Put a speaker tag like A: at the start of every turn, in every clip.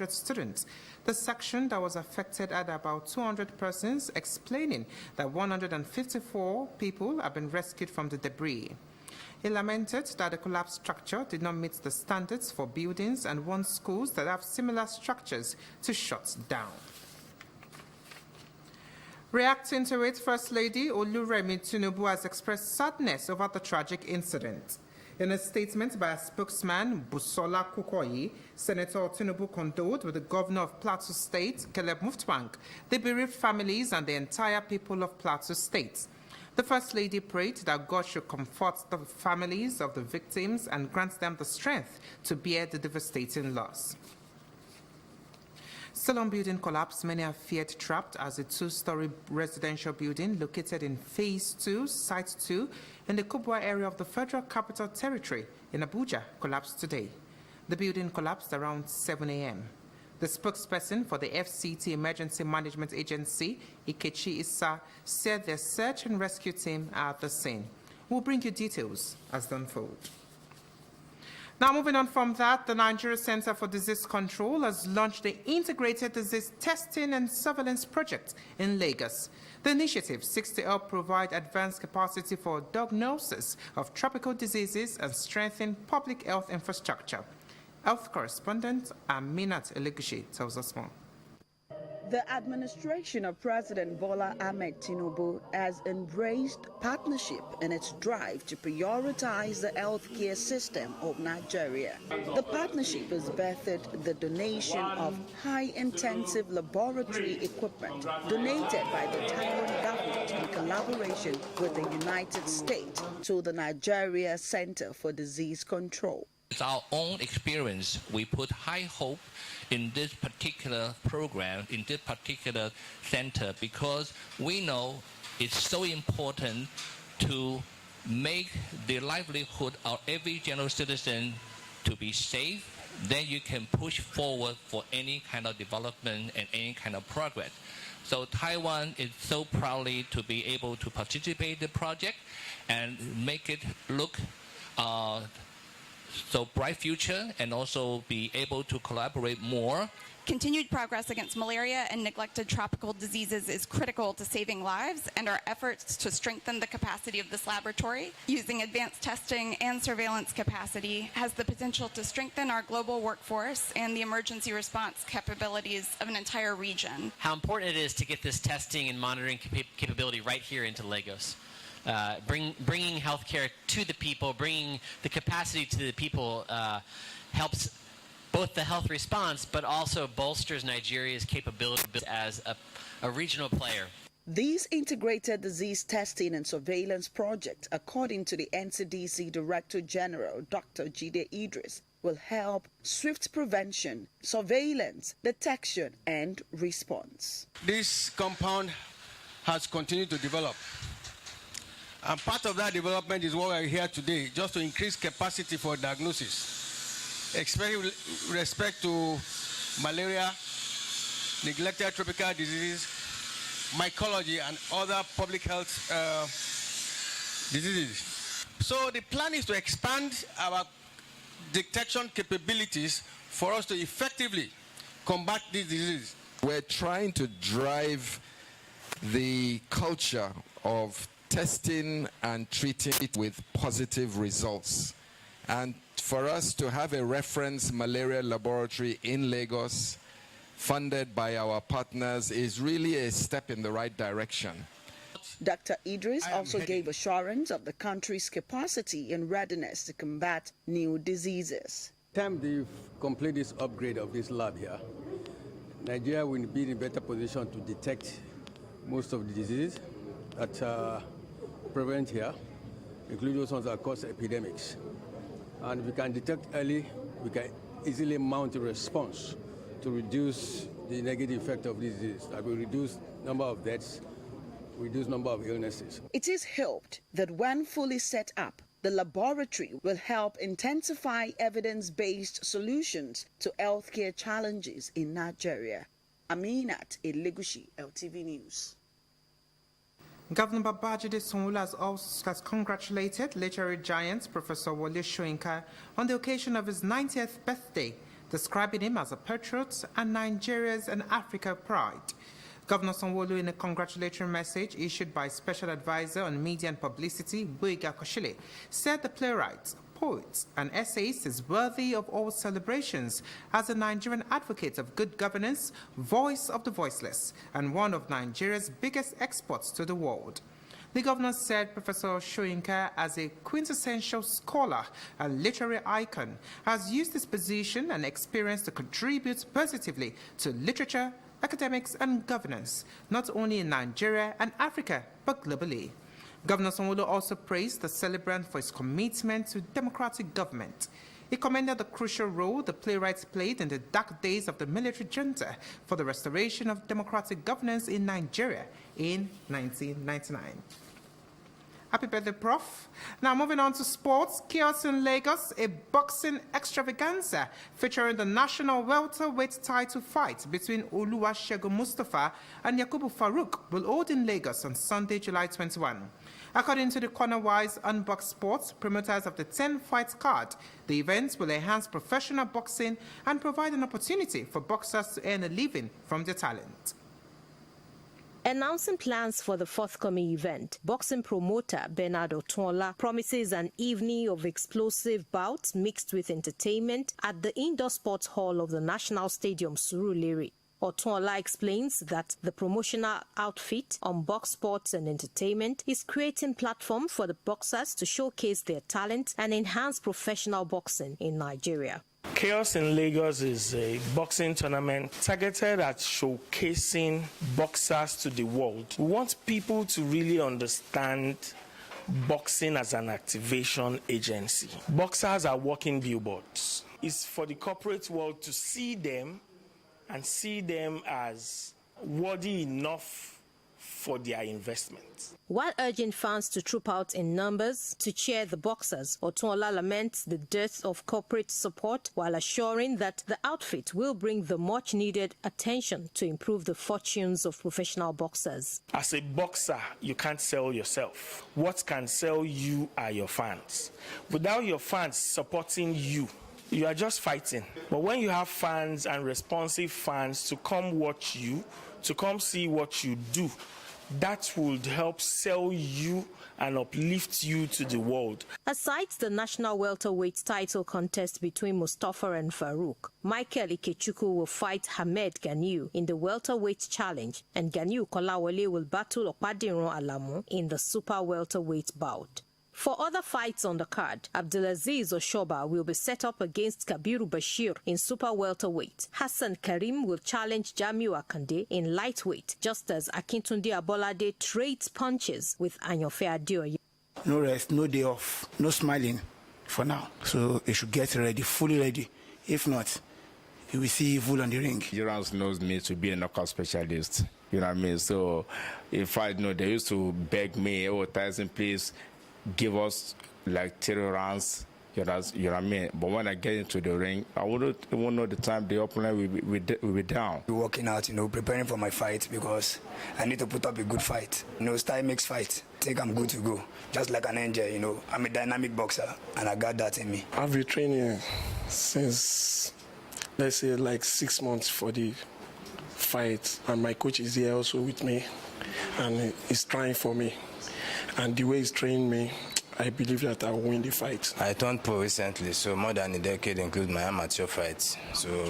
A: students. The section that was affected had about 200 persons, explaining that 154 people have been rescued from the debris. He lamented that the collapsed structure did not meet the standards for buildings and warned schools that have similar structures to shut down. Reacting to it, First Lady Oluremi Tinubu has expressed sadness over the tragic incident. In a statement by a spokesman, Busola Kukoyi, Senator Tinubu condoled with the governor of Plateau State, Caleb Mutfwang, the bereaved families and the entire people of Plateau State. The First Lady prayed that God should comfort the families of the victims and grant them the strength to bear the devastating loss. Still on building collapse, many are feared trapped as a two-story residential building located in Phase 2, Site 2, in the Kubwa area of the Federal Capital Territory in Abuja collapsed today. The building collapsed around 7 a.m. The spokesperson for the FCT Emergency Management Agency, Ikechi Issa, said their search and rescue team are at the scene. We'll bring you details as they unfold. Now, moving on from that, the Nigeria Center for Disease Control has launched the Integrated Disease Testing and Surveillance Project in Lagos. The initiative seeks to help provide advanced capacity for diagnosis of tropical diseases and strengthen public health infrastructure. Health correspondent Aminat Elegushi tells us more.
B: The administration of President Bola Ahmed Tinubu has embraced partnership in its drive to prioritize the healthcare system of Nigeria. The partnership has birthed the donation of high-intensive laboratory equipment donated by the Taiwan government in collaboration with the United States to the Nigeria Center for Disease Control.
C: It's our own experience. We put high hope in this particular program, in this particular center, because we know it's so important to make the livelihood of every general citizen to be safe. Then you can push forward for any kind of development and any kind of progress. So Taiwan is so proudly to be able to participate in the project and make it look so bright future, and also be able to collaborate more.
D: Continued progress against malaria and neglected tropical diseases is critical to saving lives, and our efforts to strengthen the capacity of this laboratory using advanced testing and surveillance capacity has the potential to strengthen our global workforce and the emergency response capabilities of an entire region.
E: How important it is to get this testing and monitoring capability right here into Lagos. Bringing healthcare to the people, bringing the capacity to the people helps both the health response, but also bolsters Nigeria's capability as a regional player.
B: These integrated disease testing and surveillance projects, according to the NCDC Director General, Dr. Jide Idris, will help swift prevention, surveillance, detection, and response.
F: This compound has continued to develop. And part of that development is what we're here today, just to increase capacity for diagnosis, especially with respect to malaria, neglected tropical diseases, mycology, and other public health diseases. So the plan is to expand our detection capabilities for us to effectively combat these diseases.
G: We're trying to drive the culture of testing and treating it with positive results. And for us to have a reference malaria laboratory in Lagos, funded by our partners, is really a step in the right direction.
B: Dr. Idris also gave assurance of the country's capacity and readiness to combat new diseases.
F: Time they complete this upgrade of this lab here, Nigeria will be in a better position to detect most of the diseases that are prevalent here, including those ones that cause epidemics. And if we can detect early, we can easily mount a response to reduce the negative effect of this disease. That will reduce number of deaths, reduce number of illnesses.
B: It is hoped that when fully set up, the laboratory will help intensify evidence-based solutions to healthcare challenges in Nigeria. Aminat Elegushi, LTV News.
A: Governor Babajide Sanwo-Olu has congratulated literary giant Professor Wole Soyinka on the occasion of his 90th birthday. describing him as a patriot and Nigeria's and Africa pride. Governor Sanwo-Olu, in a congratulatory message issued by Special Advisor on Media and Publicity, Boyega Koshile, said the playwright, poet, and essayist is worthy of all celebrations as a Nigerian advocate of good governance, voice of the voiceless, and one of Nigeria's biggest exports to the world. The governor said Professor Soyinka, as a quintessential scholar and literary icon, has used his position and experience to contribute positively to literature, academics, and governance, not only in Nigeria and Africa, but globally. Governor Sanwo-Olu also praised the celebrant for his commitment to democratic government. He commended the crucial role the playwright played in the dark days of the military junta for the restoration of democratic governance in Nigeria in 1999. Happy birthday, Prof. Now moving on to sports. Chaos in Lagos, a boxing extravaganza featuring the national welterweight title fight between Oluwasegun Mustafa and Yakubu Farouk will hold in Lagos on Sunday, July 21. According to the Cornerwise Unboxed Sports, promoters of the 10-fight card, the event will enhance professional boxing and provide an opportunity for boxers to earn a living from their talent.
H: Announcing plans for the forthcoming event, boxing promoter Bernard Otunla promises an evening of explosive bouts mixed with entertainment at the indoor sports hall of the National Stadium, Surulere. Otunla explains that the promotional outfit on Box Sports and Entertainment is creating platform for the boxers to showcase their talent and enhance professional boxing in Nigeria.
I: Chaos in Lagos is a boxing tournament targeted at showcasing boxers to the world. We want people to really understand boxing as an activation agency. Boxers are walking billboards. It's for the corporate world to see them and see them as worthy enough for their investment.
H: While urging fans to troop out in numbers to cheer the boxers, Otunla laments the dearth of corporate support while assuring that the outfit will bring the much-needed attention to improve the fortunes of professional boxers.
I: As a boxer, you can't sell yourself. What can sell you are your fans. Without your fans supporting you, you are just fighting. But when you have fans and responsive fans to come watch you, to come see what you do, that would help sell you and uplift you to the world.
H: Aside the national welterweight title contest between Mustafa and Farouk, Michael Ikechukwu will fight Hamed Ganiu in the welterweight challenge, and Ganiu Kolawole will battle Okpadiran Alamu in the super welterweight bout. For other fights on the card, Abdulaziz Oshoba will be set up against Kabiru Bashir in super welterweight. Hassan Karim will challenge Jamiu Akande in lightweight, just as Akintunde Abolade trades punches with Anyofe Adeoye.
J: No rest, no day off, no smiling for now. So they should get ready, fully ready. If not, you will see evil on the ring.
K: Nigerians knows me to be a knockout specialist. You know what I mean? So if I know, they used to beg me, oh, Tyson, please give us like 3 rounds, you know what I mean? But when I get into the ring, I won't know the time the opponent will be down.
J: Working out, preparing for my fight because I need to put up a good fight. Style makes fight. I think I'm good to go. Just like an angel, I'm a dynamic boxer and I got that in me.
I: I've been training since, let's say, like 6 months for the fight. And my coach is here also with me and he's trying for me. And the way he's trained me, I believe that I'll win the fight.
L: I turned pro recently, so more than a decade includes my amateur fights.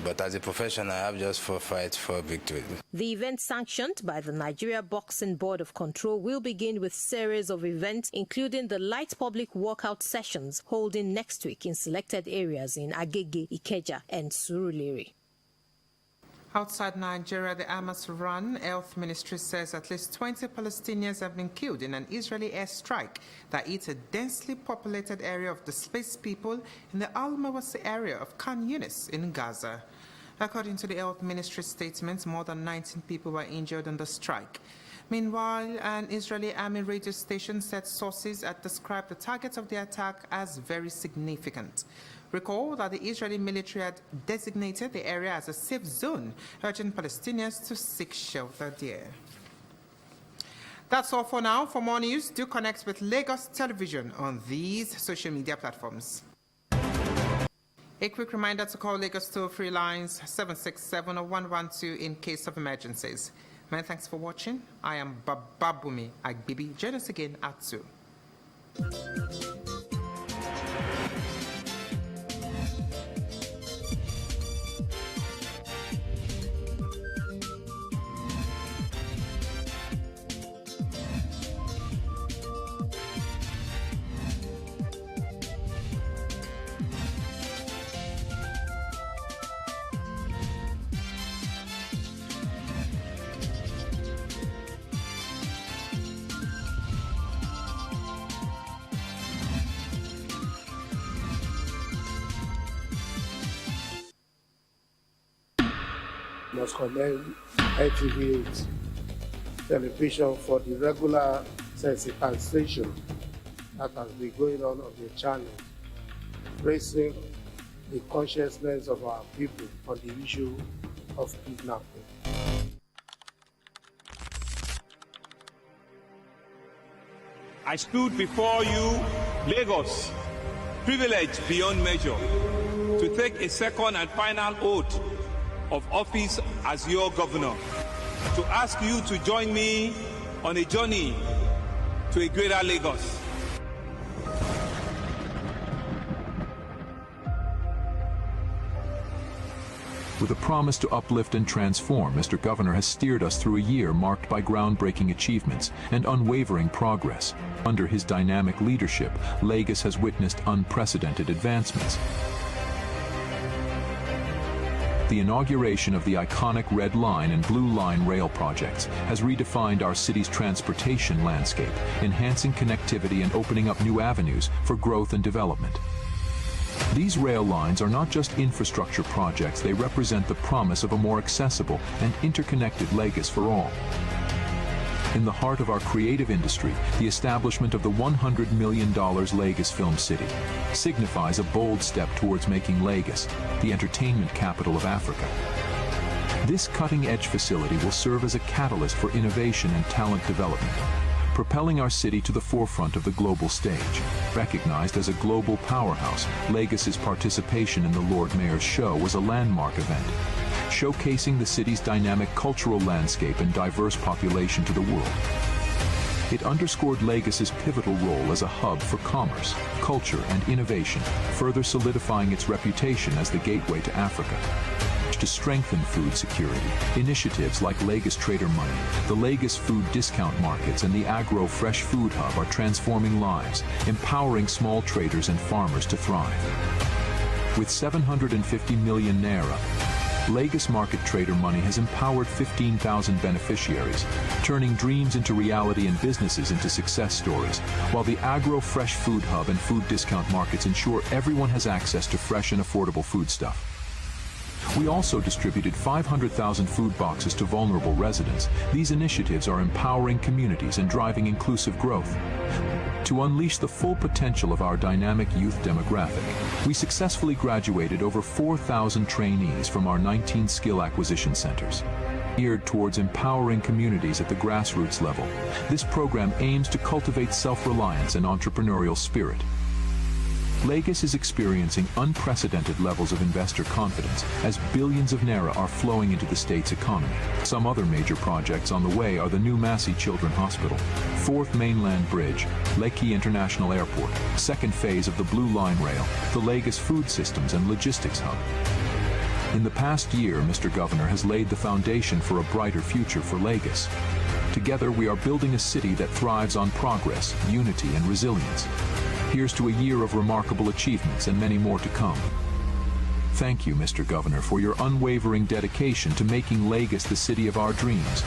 L: But as a professional, I have just 4 fights, 4 victories.
H: The event sanctioned by the Nigeria Boxing Board of Control will begin with series of events, including the light public workout sessions holding next week in selected areas in Agege, Ikeja, and Surulere.
A: Outside Nigeria, the Hamas run Health Ministry says at least 20 Palestinians have been killed in an Israeli airstrike that hit a densely populated area of displaced people in the Al-Mawasi area of Khan Yunis in Gaza. According to the Health Ministry statement, more than 19 people were injured in the strike. Meanwhile, an Israeli army radio station said sources had described the target of the attack as very significant. Recall that the Israeli military had designated the area as a safe zone, urging Palestinians to seek shelter there. That's all for now. For more news, do connect with Lagos Television on these social media platforms. A quick reminder to call Lagos toll-free lines 767 or 112 in case of emergencies. Many thanks for watching. I am Babumi Agbibi. Join us again at 2.
M: Must commend NTV8 television for the regular sensitization that has been going on the channel, raising the consciousness of our people on the issue of kidnapping.
N: I stood before you, Lagos, privileged beyond measure, to take a second and final oath of office as your governor, to ask you to join me on a journey to a greater Lagos.
O: With a promise to uplift and transform, Mr. Governor has steered us through a year marked by groundbreaking achievements and unwavering progress. Under his dynamic leadership, Lagos has witnessed unprecedented advancements. The inauguration of the iconic Red Line and Blue Line rail projects has redefined our city's transportation landscape, enhancing connectivity and opening up new avenues for growth and development. These rail lines are not just infrastructure projects, they represent the promise of a more accessible and interconnected Lagos for all. In the heart of our creative industry, the establishment of the $100 million Lagos Film City signifies a bold step towards making Lagos the entertainment capital of Africa. This cutting-edge facility will serve as a catalyst for innovation and talent development, propelling our city to the forefront of the global stage. Recognized as a global powerhouse, Lagos's participation in the Lord Mayor's Show was a landmark event, showcasing the city's dynamic cultural landscape and diverse population to the world. It underscored Lagos's pivotal role as a hub for commerce, culture, and innovation, further solidifying its reputation as the gateway to Africa. To strengthen food security, initiatives like Lagos Trader Money, the Lagos Food Discount Markets, and the Agro Fresh Food Hub are transforming lives, empowering small traders and farmers to thrive. With 750 million naira, Lagos Market Trader Money has empowered 15,000 beneficiaries, turning dreams into reality and businesses into success stories, while the Agro Fresh Food Hub and Food Discount Markets ensure everyone has access to fresh and affordable foodstuff. We also distributed 500,000 food boxes to vulnerable residents. These initiatives are empowering communities and driving inclusive growth. To unleash the full potential of our dynamic youth demographic, we successfully graduated over 4,000 trainees from our 19 skill acquisition centers. Geared towards empowering communities at the grassroots level, this program aims to cultivate self-reliance and entrepreneurial spirit. Lagos is experiencing unprecedented levels of investor confidence as billions of naira are flowing into the state's economy. Some other major projects on the way are the new Massey Children Hospital, 4th Mainland Bridge, Lekki International Airport, 2nd phase of the Blue Line Rail, the Lagos Food Systems and Logistics Hub. In the past year, Mr. Governor has laid the foundation for a brighter future for Lagos. Together, we are building a city that thrives on progress, unity, and resilience. Here's to a year of remarkable achievements and many more to come. Thank you, Mr. Governor, for your unwavering dedication to making Lagos the city of our dreams.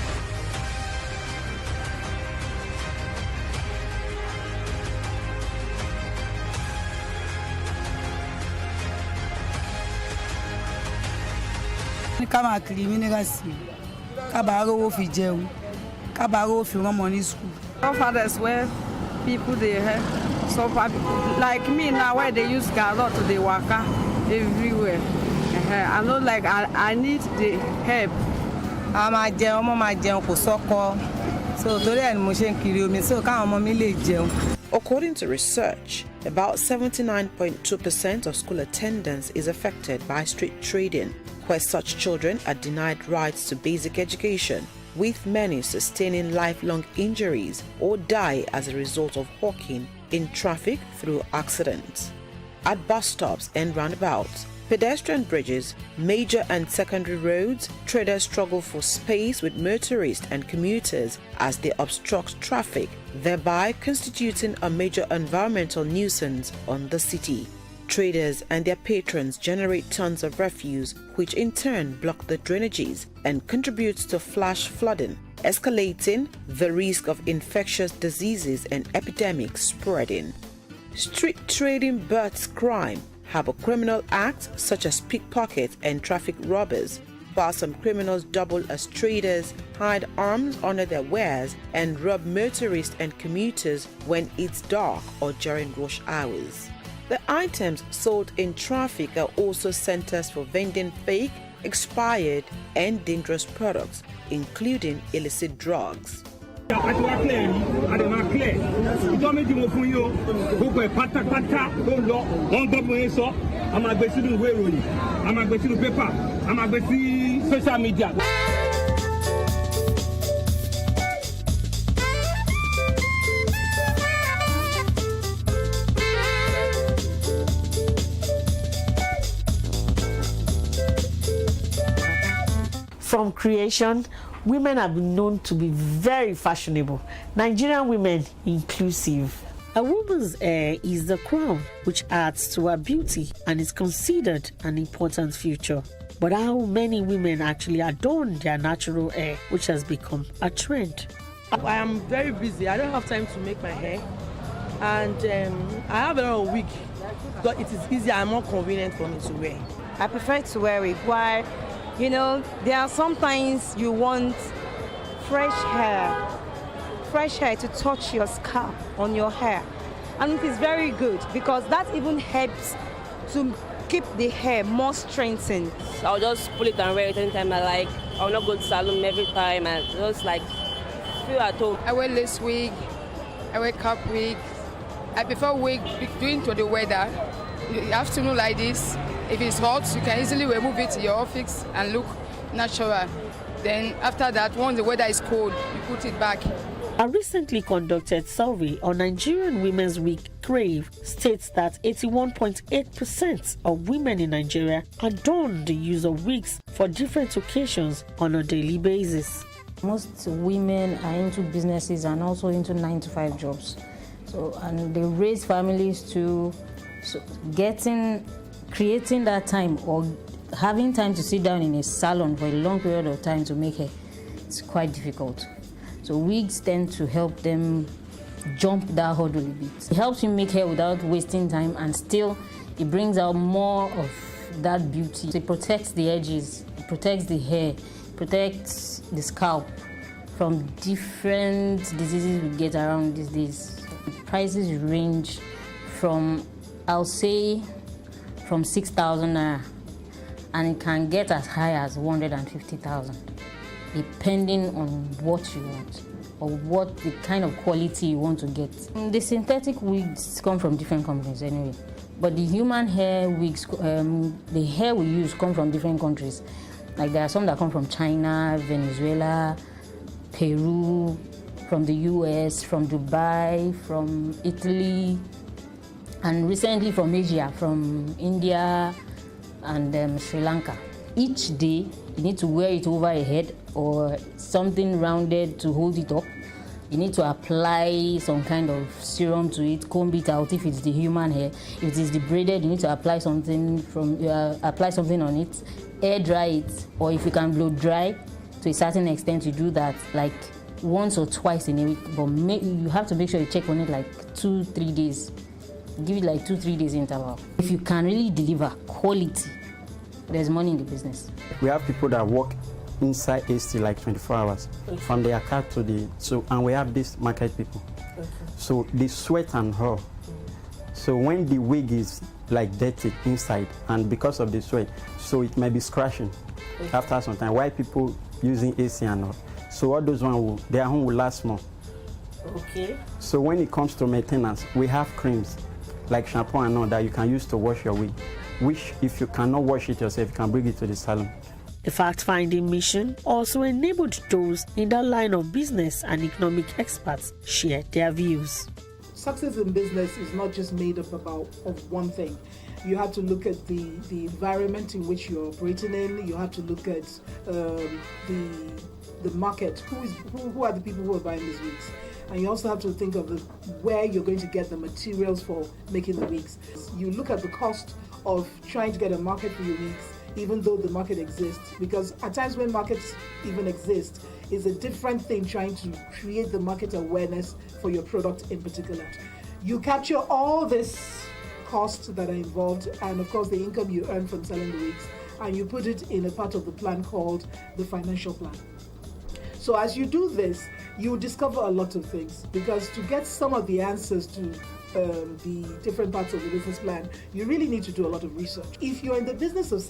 P: Fathers where people they have, so like me now where they use gallot to the waka everywhere. I know like I need the help.
Q: According to research,
A: about 79.2% of school attendance is affected by street trading, where such children are denied rights to basic education, with many sustaining lifelong injuries or die as a result of hawking in traffic through accidents. At bus stops and roundabouts, pedestrian bridges, major and secondary roads, traders struggle for space with motorists and commuters as they obstruct traffic, thereby constituting a major environmental nuisance on the city. Traders and their patrons generate tons of refuse, which in turn block the drainages and contributes to flash flooding, escalating the risk of infectious diseases and epidemics spreading. Street trading births crime, have a criminal act such as pickpockets and traffic robbers, while some criminals double as traders, hide arms under their wares, and rob motorists and commuters when it's dark or during rush hours. The items sold in traffic are also centers for vending fake, expired, and dangerous products, including illicit drugs.
N: Social media.
Q: From creation, women have been known to be very fashionable. Nigerian women inclusive. A woman's hair is the crown, which adds to her beauty and is considered an important feature. But how many women actually adorn their natural hair, which has become a trend?
R: I am very busy. I don't have time to make my hair. And I have a lot of wig. But it is easier and more convenient for me to wear.
S: I prefer to wear it. Why? You know, there are sometimes you want fresh hair to touch your scalp on your hair. And it is very good because that even helps to keep the hair more strengthened.
T: So I'll just pull it and wear it anytime I like. I'll not go to salon every time and just like feel at home.
U: I wear lace wig, I wear cap wig. I prefer wig due to the weather. Afternoon like this, if it's hot, you can easily remove it to your office and look natural. Then after that, once the weather is cold, you put it back.
Q: A recently conducted survey on Nigerian women's wig crave states that 81.8% of women in Nigeria adorn the use of wigs for different occasions on a daily basis.
V: Most women are into businesses and also into 9-to-5 jobs. So, and they raise families too. So creating that time or having time to sit down in a salon for a long period of time to make hair, it's quite difficult. So wigs tend to help them jump that hurdle a bit. It helps you make hair without wasting time, and still it brings out more of that beauty. It protects the edges, it protects the hair, protects the scalp from different diseases we get around these days. The prices range from, I'll say, from 6,000 naira, and it can get as high as 150,000, depending on what you want or what the kind of quality you want to get. The synthetic wigs come from different companies anyway, but the human hair wigs, the hair we use come from different countries. Like there are some that come from China, Venezuela, Peru, from the US, from Dubai, from Italy, and recently from Asia, from India and Sri Lanka. Each day, you need to wear it over a head or something rounded to hold it up. You need to apply some kind of serum to it, comb it out if it's the human hair. If it is the braided, you need to apply something on it, air dry it, or if you can blow dry to a certain extent, you do that like once or twice in a week. But you have to make sure you check on it like 2-3 days. Give it like 2-3 days interval. If you can really deliver quality, there's money in the business.
W: We have people that work inside AC like 24 hours, from the car to and we have these market people. Okay. So they sweat and hurl. So when the wig is like dirty inside, and because of the sweat, so it may be scratching after some time. Why people using AC and all? So all those ones, their home will last more.
Q: Okay.
W: So when it comes to maintenance, we have creams like shampoo and all that you can use to wash your wig, which if you cannot wash it yourself, you can bring it to the salon.
Q: The fact-finding mission also enabled those in that line of business and economic experts share their views.
C: Success in business is not just made up of one thing. You have to look at the environment in which you're operating in. You have to look at the market. Who are the people who are buying these wigs? And you also have to think of where you're going to get the materials for making the wigs. You look at the cost of trying to get a market for your wigs, even though the market exists, because at times when markets even exist, it's a different thing trying to create the market awareness for your product in particular. You capture all this costs that are involved and of course the income you earn from selling the wigs, and you put it in a part of the plan called the financial plan. So as you do this, you discover a lot of things, because to get some of the answers to the different parts of the business plan, you really need to do a lot of research. If you're in the business of